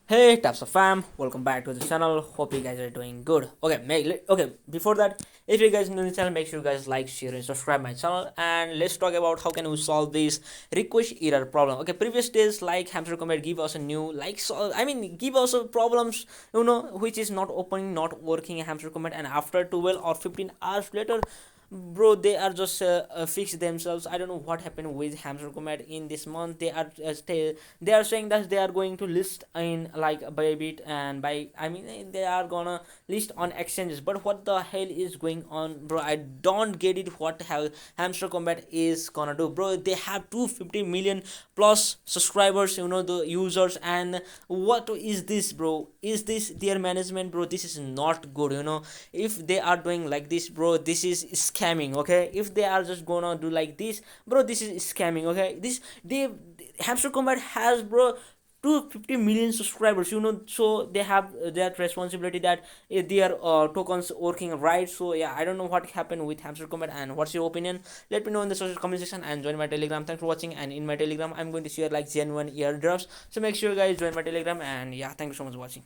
Hey, Taps of Fam, welcome back to the channel. Hope you guys are doing good. Okay, before that, if you guys new to the channel, make sure you guys like, share, and subscribe my channel. And let's talk about how can we solve this request error problem. Okay, previous days like Hamster Kombat give us a new give us a problems which is not opening, not working Hamster Kombat, and after 12 or 15 hours later, bro, they are just fix themselves. I don't know what happened with Hamster Combat in this month. They are saying that they are going to list in like Bybit and by they are gonna list on exchanges. But what the hell is going on, bro? I don't get it. What Hamster Combat is gonna do, bro? They have 250 million plus subscribers, the users. And what is this, bro? Is this their management, bro? This is not good, if they are doing like this, bro, this is scamming. Okay, if they are just gonna do like this, bro, this is scamming. Okay, this they Hamster Combat has, bro, 250 million subscribers, so they have that responsibility that their tokens working right. So yeah, I don't know what happened with Hamster Combat, and what's your opinion? Let me know in the social comment section and join my Telegram. Thanks for watching. And in my Telegram, I'm going to share like genuine airdrops, so make sure you guys join my Telegram. And yeah, thank you so much for watching.